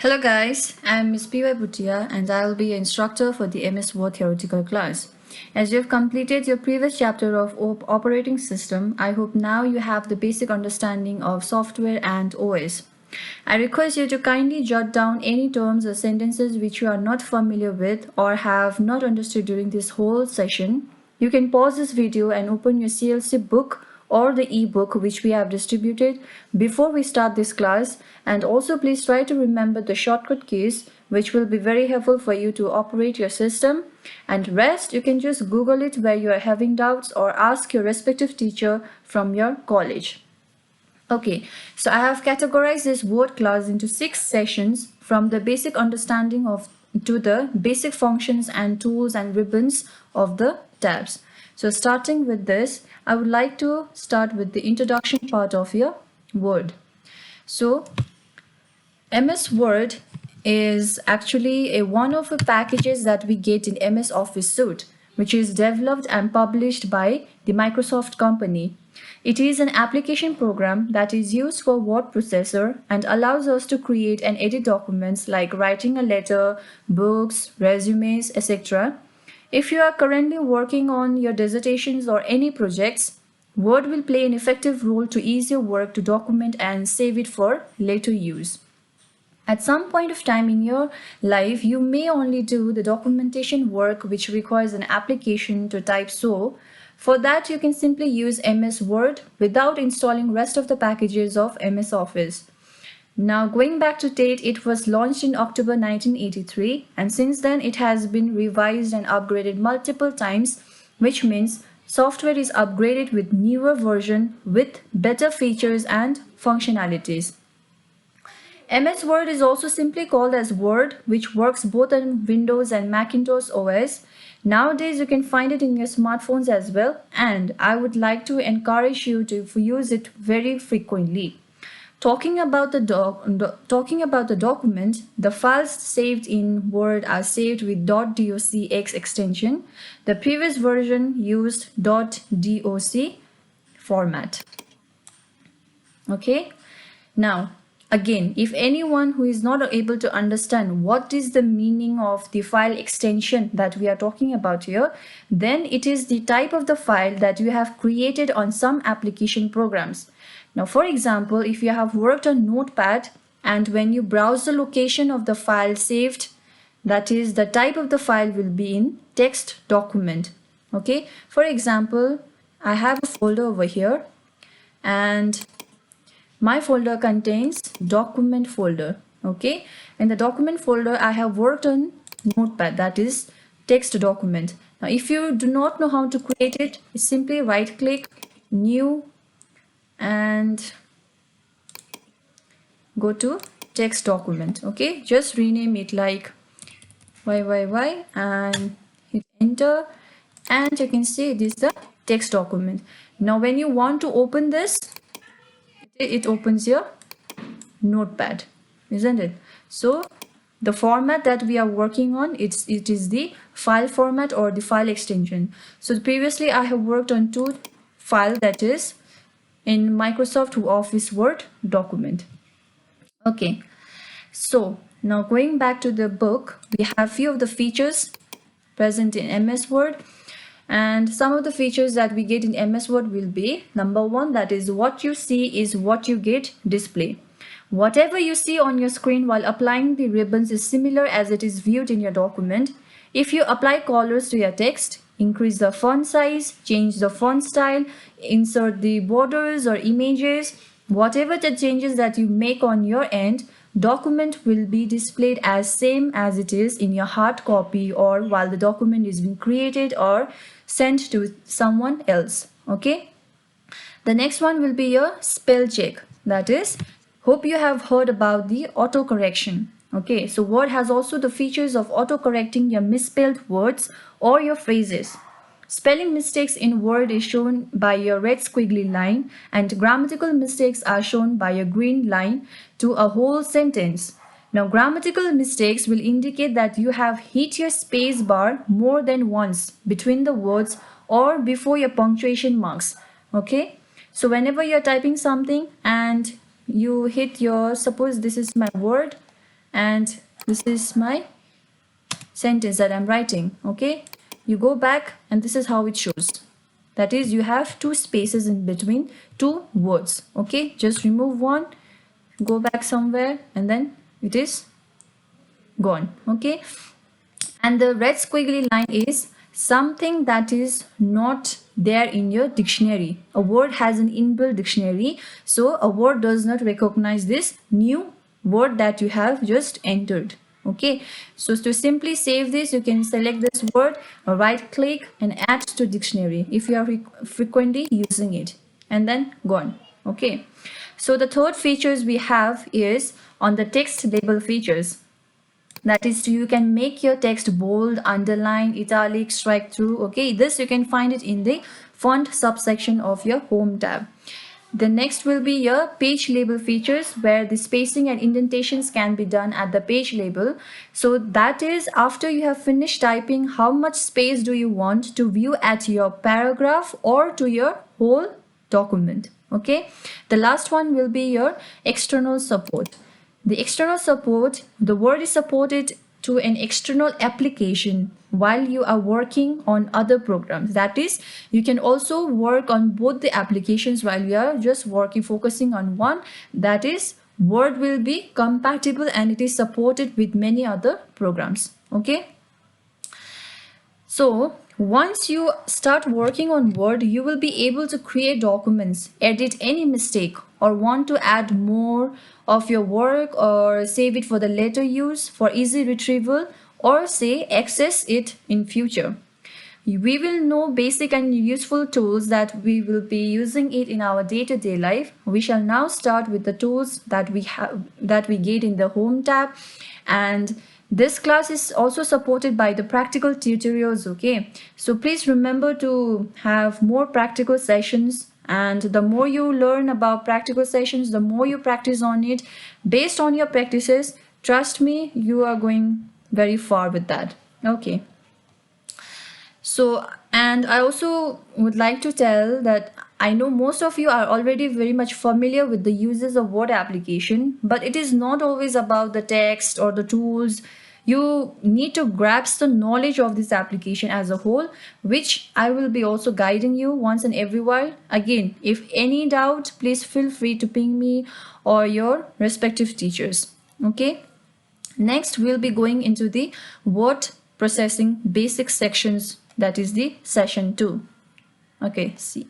Hello guys, I'm Ms. Bhutia and I will be your instructor for the MS Word theoretical class. As you have completed your previous chapter of operating system, I hope now you have the basic understanding of software and OS. I request you to kindly jot down any terms or sentences which you are not familiar with or have not understood during this whole session. You can pause this video and open your CLC book or the ebook which we have distributed before we start this class, and also please try to remember the shortcut keys which will be very helpful for you to operate your system, and rest you can just Google it where you are having doubts or ask your respective teacher from your college. Okay, so I have categorized this word class into 6 sessions from the basic understanding of to the basic functions and tools and ribbons of the tabs. So starting with this, I would like to start with the introduction part of your Word. So MS Word is actually one of the packages that we get in MS Office Suite, which is developed and published by the Microsoft company. It is an application program that is used for word processor and allows us to create and edit documents like writing a letter, books, resumes, etc. If you are currently working on your dissertations or any projects, Word will play an effective role to ease your work to document and save it for later use. At some point of time in your life, you may only do the documentation work which requires an application to type. So, for that you can simply use MS Word without installing rest of the packages of MS Office. Now going back to date, it was launched in October 1983 and since then it has been revised and upgraded multiple times, which means software is upgraded with newer version with better features and functionalities. MS Word is also simply called as Word, which works both on Windows and Macintosh OS. Nowadays, you can find it in your smartphones as well, and I would like to encourage you to use it very frequently. Talking about the document, the files saved in Word are saved with .docx extension. The previous version used .doc format. Okay, now again, if anyone who is not able to understand what is the meaning of the file extension that we are talking about here, then it is the type of the file that you have created on some application programs. Now, for example, if you have worked on Notepad and when you browse the location of the file saved, that is the type of the file will be in text document. Okay, for example, I have a folder over here and my folder contains document folder. Okay, in the document folder I have worked on Notepad, that is text document. Now if you do not know how to create it, simply right click, new, and go to text document. Okay, just rename it like YYY and hit enter, and you can see it is the text document. Now when you want to open this, it opens your Notepad, isn't it? So the format that we are working on, it is the file format or the file extension. So previously I have worked on two files, that is in Microsoft Office Word document. Okay, so now going back to the book, we have few of the features present in MS Word. And some of the features that we get in MS Word will be, number one, that is what you see is what you get display. Whatever you see on your screen while applying the ribbons is similar as it is viewed in your document. If you apply colors to your text, increase the font size, change the font style, insert the borders or images, whatever the changes that you make on your end, document will be displayed as same as it is in your hard copy or while the document is being created or sent to someone else. Okay, the next one will be your spell check, that is, hope you have heard about the auto correction. Okay, so Word has also the features of auto correcting your misspelled words or your phrases. Spelling mistakes in Word is shown by your red squiggly line and grammatical mistakes are shown by a green line to a whole sentence. Now, grammatical mistakes will indicate that you have hit your space bar more than once between the words or before your punctuation marks. Okay, so whenever you're typing something and you hit your, suppose this is my word, and this is my sentence that I'm writing. Okay, you go back and this is how it shows. That is, you have two spaces in between two words. Okay, just remove one, go back somewhere, and then it is gone. Okay, and the red squiggly line is something that is not there in your dictionary. A word has an inbuilt dictionary, so a word does not recognize this new word that you have just entered. Okay, so to simply save this, you can select this word, right click and add to dictionary if you are frequently using it, and then gone. Okay, so the third features we have is on the text label features. That is, you can make your text bold, underline, italic, strike through. Okay, this you can find it in the font subsection of your home tab. The next will be your page label features, where the spacing and indentations can be done at the page label. So that is, after you have finished typing, how much space do you want to view at your paragraph or to your whole document. Okay, the last one will be your external support. The external support, the word is supported to an external application while you are working on other programs. That is, you can also work on both the applications while you are just focusing on one. That is, Word will be compatible and it is supported with many other programs. Okay. So once you start working on Word, you will be able to create documents, edit any mistake, or want to add more of your work, or save it for the later use for easy retrieval, or say access it in future. We will know basic and useful tools that we will be using it in our day-to-day life. We shall now start with the tools that we get in the home tab, and this class is also supported by the practical tutorials. Okay, so please remember to have more practical sessions, and the more you learn about practical sessions, the more you practice on it. Based on your practices, trust me, you are going very far with that. Okay. So, and I also would like to tell that I know most of you are already very much familiar with the uses of Word application, but it is not always about the text or the tools. You need to grasp the knowledge of this application as a whole, which I will be also guiding you once and every while. Again, if any doubt, please feel free to ping me or your respective teachers. Okay. Next, we'll be going into the word processing basic sections, that is the session 2. Okay, see.